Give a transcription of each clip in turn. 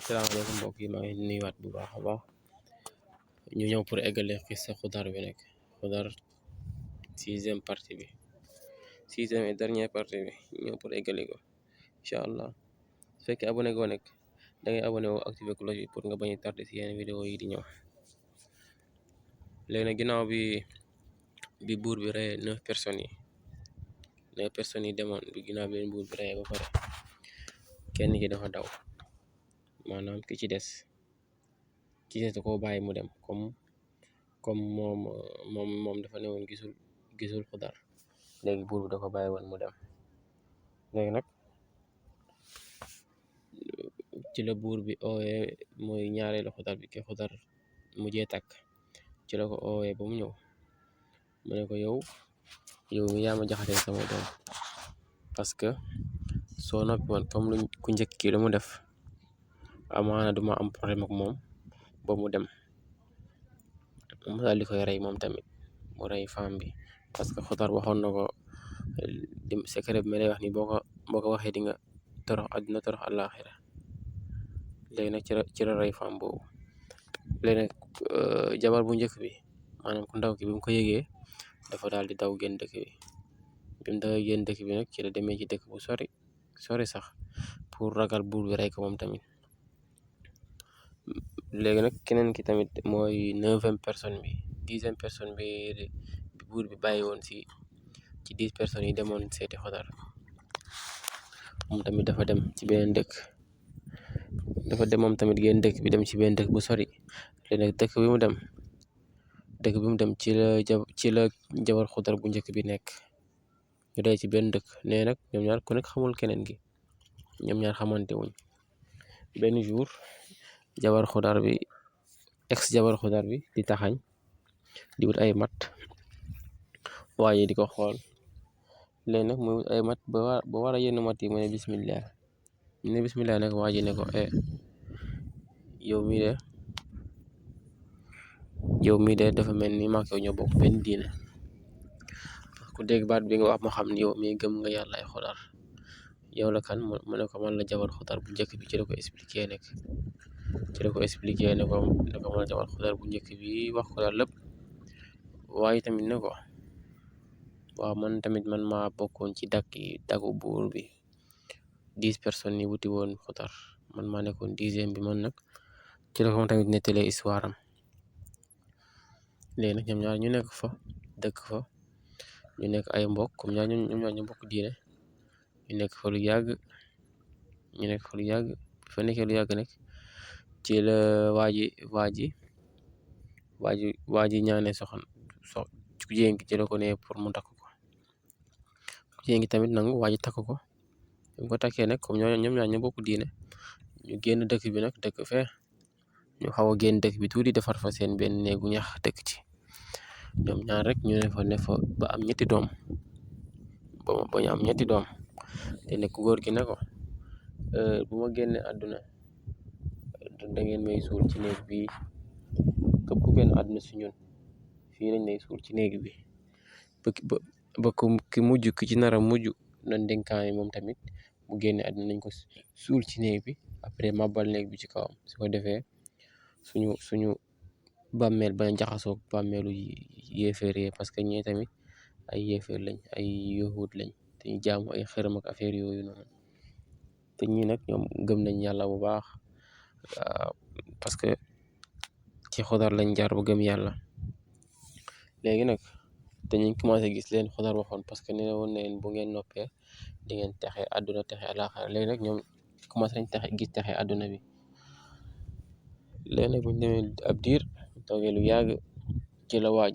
salaamaaleykum mbokk yi maa ngi nuyuwaat bu baax a baax ñu ñëw pour eggale xissa Xudar bi nag Xudar sixième et dernière partie bi ñëw pour eggale ko incha allah su fekkee abonné goo nekk da ngay abonné woo activé cloche bi pour nga bañ a tardé si yeneen vidéo yi di ñëw. Léegi nag ginnaaw bi buur bi reyee 9 personnes yi demoon bi ginnaaw bi leen buur bi reyee ba pare kenn ki dafa daw, maanaam ki ci des da koo bàyyi mu dem comme moom dafa newoon gisul Xudar. léegi buur bi da ko bàyyi woon mu dem. léegi nag ci la buur bi oowee mooy ñaareelu Xudar bi ke Xudar mujjee takk ci la ko oowee ba mu ñëw mu ne ko yow mi yaa ma jaxasee sama doom, parce que soo noppi woon comme lu ku njëkk ki lu mu def amaana duma am problème ak moom ba mu dem. mu daal di koy rey moom tamit, mu rey femme bi parce que Xudar waxoon na ko secret bi ma lay wax ni boo ko waxee di nga torox àdduna torox àllaaxira. léegi nag ci la rey femme boobu. léegi nag jabar bu njëkk bi maanaam ku ndaw ki bi mu ko yëgee dafa daal di daw génn dëkk bi. bi mu dawee génn dëkk bi nag ci la demee ci dëkk bu sori sax pour ragal buur bi rey ko moom tamit. léegi nag keneen ki tamit mooy 9e personne bi 10e personne bi buur bi bàyyi woon ci 10 personnes yi demoon seeti Xudar. moom tamit dafa dem ci beneen dëkk moom tamit génn dëkk bi dem ci beneen dëkk bu sori. léegi nag dëkk bi mu dem ci la jabar Xudar bu njëkk bi nekk. ñu day ci benn dëkk nee nag ñoom ñaar ku nekk xamul keneen gi, ñoom ñaar xamante wuñ. benn jour jabar Xudar bi di taxañ di wut ay mat, waaye di ko xool. léegi nag muy wut ay mat ba war a yenn mat yi mu ne bismillah nag waa ji ne ko yow mii de dafa mel ni maak yow ñoo bokk benn diine. ku dégg baat bi nga wax ma xam ni yow mii gëm nga yàlla ay Xudar. yow la kan mu ne ko man la jabar Xudar bu njëkk bi. ci la ko expliqué ne ko man la jabar Xudar bu njëkk bi, wax ko daal lépp. waaye tamit ne ko waaw man maa bokkoon ci dagu buur bi 10 personnes yi wuti woon Xudar, man maa nekkoon 10e bi. man nag ci la ko moom tamit nettalee histoire am. léegi nag ñoom ñaar ñu nekk fa dëkk fa, ñu nekk ay mbokk comme ñoom ñaar ñu bokk diine. ñu nekk fa lu yàgg fa nekkee lu yàgg nag ci la waa ji ñaanee soxna ku jigéen ki ci la ko ne pour mu takk ko. ku jigéen ki tamit nangu waa ji takk ko. bu ko takkee nag comme ñoom ñaar ñu bokk diine, ñu génn dëkk bi nag dëkk fee. ñu xaw a génn dëkk bi tuuti defar fa seen benn néegu ñax dëkk ci. ñoom ñaar rek ñu ne fa ba am ñetti doom ba ñu am ñetti doom. te ne ku góor gi ne ko bu ma génne àdduna da ngeen may suul ci néeg bi. képp ku génn àdduna si ñun fii lañ lay suul ci néeg bi ba ki mujj ki ci nar a mujj nañ dénkaane moom tamit mu génne àdduna nañ ko suul ci néeg bi. après mabal néeg bi ci kawam, su ko defee suñu bàmmeel bañ jaxasoog bàmmeelu yéeféer yi, parce que ñee tamit ay yéeféer lañ, ay yahud lañ te ñu jaamu ay xërëm ak affaire yooyu noonu. te ñi nag ñoom gëm nañ yàlla bu baax, parce que ci Xudar lañ jaar ba gëm yàlla. léegi nag dañuy commencé gis leen Xudar waxoon, parce que nee woon na leen bu ngeen noppee di ngeen texe àdduna texe àllaaxira. léegi nag ñoom commencé nañ gis texe àdduna bi. léegi nag buñ demee ab diir toogee lu yàgg ci la waa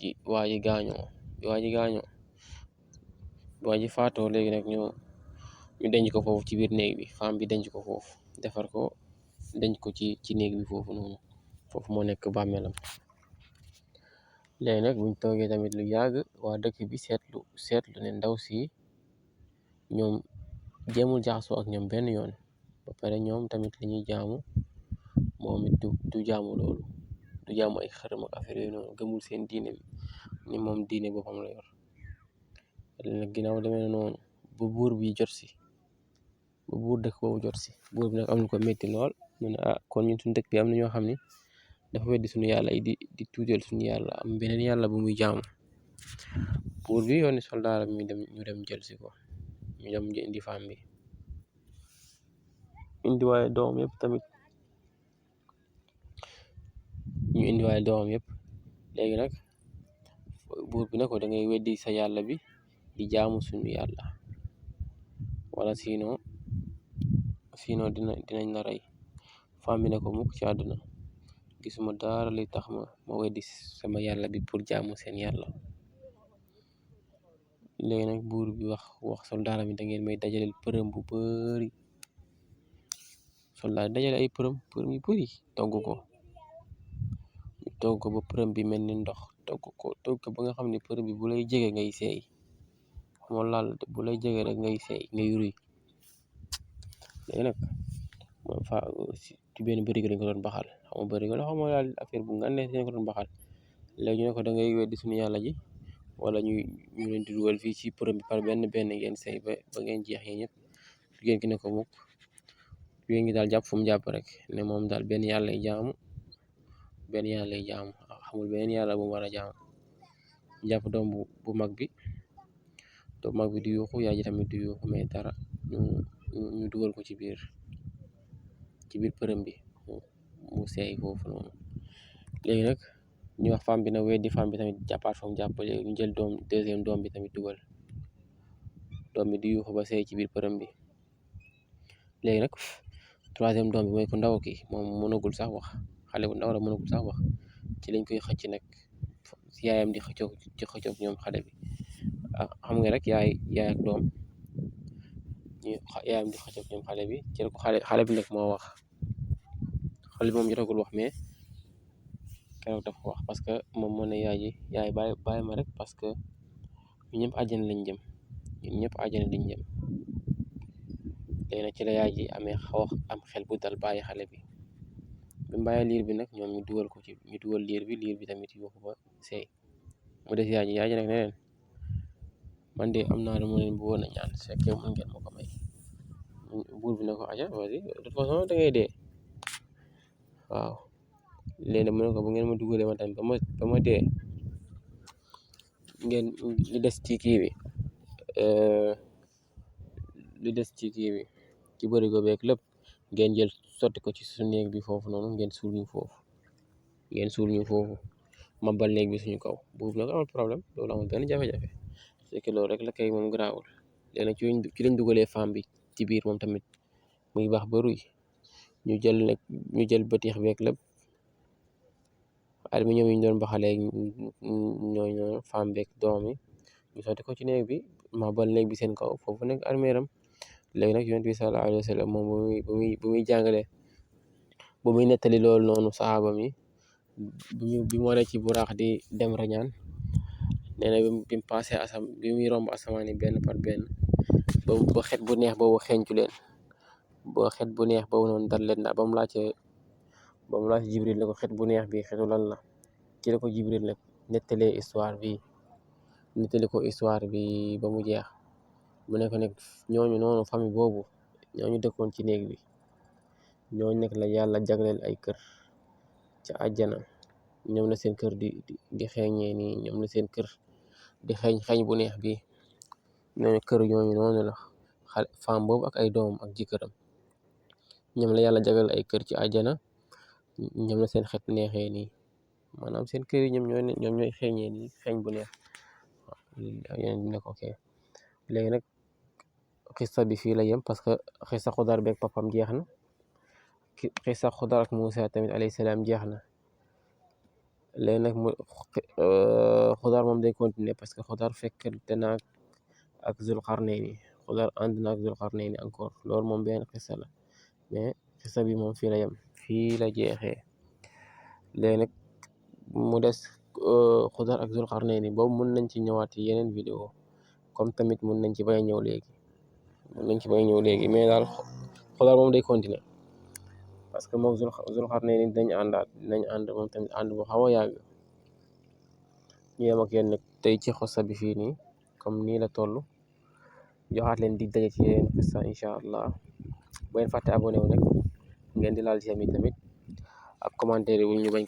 ji gaañoo waa ji faatoo. léegi nag ñu denc ko foofu ci biir néeg bi, femme bi denc ko foofu, defar ko denc ko ci néeg bi foofu noonu. foofu moo nekk bàmmeelam. léegi nag buñ toogee tamit lu yàgg waa dëkk bi seetlu ne ndaw si ñoom jéemul jaxasoo ak ñoom benn yoon. ba pare ñoom tamit li ñuy jaamu moom it du jaamu loolu, du jaamu ay xërëm ak affaire yooyu noonu, gëmul seen diine bi ni moom diine boppam la yor. léegi nag ginnaaw demee na noonu ba buur dëkk boobu jot si. buur bi nag am lu ko métti lool, mu ne kon ñun suñu dëkk bi am na ñoo xam ne dafa weddi suñu yàlla yi di tuutal suñu yàlla am beneen yàlla bu muy jaamu. buur bi yónni soldaar mi ñu dem jël si ko, ñu dem indi femme bi, indiwaale doom yëpp tamit, ñu indiwaale doom yëpp. léegi nag buur bi ne ko da ngay weddi sa yàlla bi di jaamu suñu yàlla, wala sinon dinañ la rey. femme bi ne ko mukk ci àdduna, gisuma dara li tax ma weddi sama yàlla bi pour jaamu seen yàlla. léegi nag buur bi wax soldaar mi da ngeen may dajaleel përëm bu bëri. soldaar dajale ay përëm yu bëri togg ko ba përëm bi mel ni ndox, togg ko ba nga xam ne përëm bi bu lay jege ngay seey, xamoo laal bu lay jege rek ngay seey ngay ruy. léegi nag moom ci benn bërigo lañ ko doon baxal, xamoo bërigo la xamoo laal affaire bu nga ne dañ ko doon baxal. léegi ñu ne ko da ngay weddi suñu yàlla ji wala ñu leen di dugal fii ci përëm bi par benn ngeen seey ba ngeen jeex yéen ñëpp. jigéen ki ne ko mukk, jigéen gi daal jàpp fu mu jàpp rek ne moom daal benn yàlla lay jaamu, xamul beneen yàlla bu mu war a jaamu. jàpp doom bu mag bi di yuuxu, yaay ji tamit di yuuxu, mais dara ñu dugal ko ci biir përëm bi mu seey foofu noonu. léegi nag ñu wax femme bi na weddi, femme bi tamit jàppaat fa mu jàpp. léegi ñu jël deuxième doom bi tamit dugal, doom bi di yuuxu ba seey ci biir përëm bi. léegi nag troisième doom bi mooy ko ndaw ki, moom mënagul sax wax, xale bu ndaw la mënagul sax wax. ci lañ koy xëcc nag, yaayam di xëccoog ñoom xale bi. xam nga rek yaay ak doom, yaayam di xëccoog ñoom xale bi. ci la ko xale bi nag moo wax, xale bi moom jotagul wax, mais keroog dafa wax parce que moom moo ne yaay bàyyi ma rek, parce que ñun ñëpp àjjana lañ jëm. léegi nag ci la yaay ji am xel bu dal bàyyi xale bi. bi mu bàyyi liir bi nag ñoom ñu dugal liir bi tamit yuuxu ba seey. mu des yaay ji nag ne leen man de am naa lu ma leen bëggoon a ñaan, su fekkee mën ngeen ma ko may. buur bi ne ko aja vas-y, de toute façon da ngay dee. waaw léegi mu ne ko bu ngeen ma dugalee ma tamit ba ma dee, ngeen li des ci kii bi ci bërigo beeg lépp ngeen jël sotti ko ci suñu néeg bi foofu noonu, ngeen suul ñu foofu mabal néeg bi suñu kaw. buur bi nag amul problème, loolu amul benn jafe-jafe, c'est que loolu rek la kay moom garaawul. léegi nag ci lañ dugalee femme bi ci biir moom tamit muy baax ba ruy. ñu jël bëtix beeg lépp, aluminium yi ñu doon baxalee ñooñu femme beeg doom yi, ñu sotti ko ci néeg bi mabal néeg bi seen kaw, foofu nekk armeeram. léegi nag yonent bi sallallahu alayhi wa sallam moom bu muy jàngale, bu muy nettali loolu noonu saxaaba mi, bi mu waree ci buraax di dem rañaan, nee na bi mu passé bi muy romb asamaan yi benn par benn, ba xet bu neex boobu xeeñtu leen, ba xet bu neex boobu noonu dal leen daal. ba mu laajte Jibril ne ko xet bu neex bi xetu lan la, ci la ko Jibril nag nettali ko histoire bi ba mu jeex. mu nekk nag ñooñu noonu famille boobu ñooñu dëkkoon ci néeg bi, ñooñu nekk la yàlla jagleel ay kër ca àjjana. ñoom la seen kër di xeeñee nii, ñoom la seen kër di xeeñ bu neex bi. ñooñu kër ñooñu noonu la femme boobu ak ay doom ak jëkkëram, ñoom la yàlla jagleel ay kër ci àjjana. ñoom la seen xet neexee nii, maanaam seen kër yi ñoom ñooy xeeñee nii xeeñ bu neex. yéen ne ko ok. léegi nag xista bi fii la yem, parce que xista Xudar beeg papam jeex na, xista Xudar ak Muusa tamit alayhi salaam jeex na. léegi nag Xudar moom day continuer, parce que Xudar fekkente na ak Zulqarnayni, Xudar ànd na ak Zulqarnayni encore, loolu moom benn xista la, mais xista bi moom fii la yem, fii la jeexee. léegi nag mu des Xudar ak Zulqarnayni, boobu mun nañ ci ñëwaat ci yeneen vidéo, comme tamit mun nañ ci bañ a ñëw léegi, mais daal Xudar moom day continuer, parce que moom Zulqarnayni dinañ ànd moom tamit ànd bu xaw a yàgg. ñu yem ak yéen nag tey ci xissa bi fii nii, comme nii la toll. joxaat leen dig daje ci yeneen xissa incha allah. bu leen fàtte abonné wu nag ngeen di laal j'aime yi tamit ak commentaire yi ñu bañ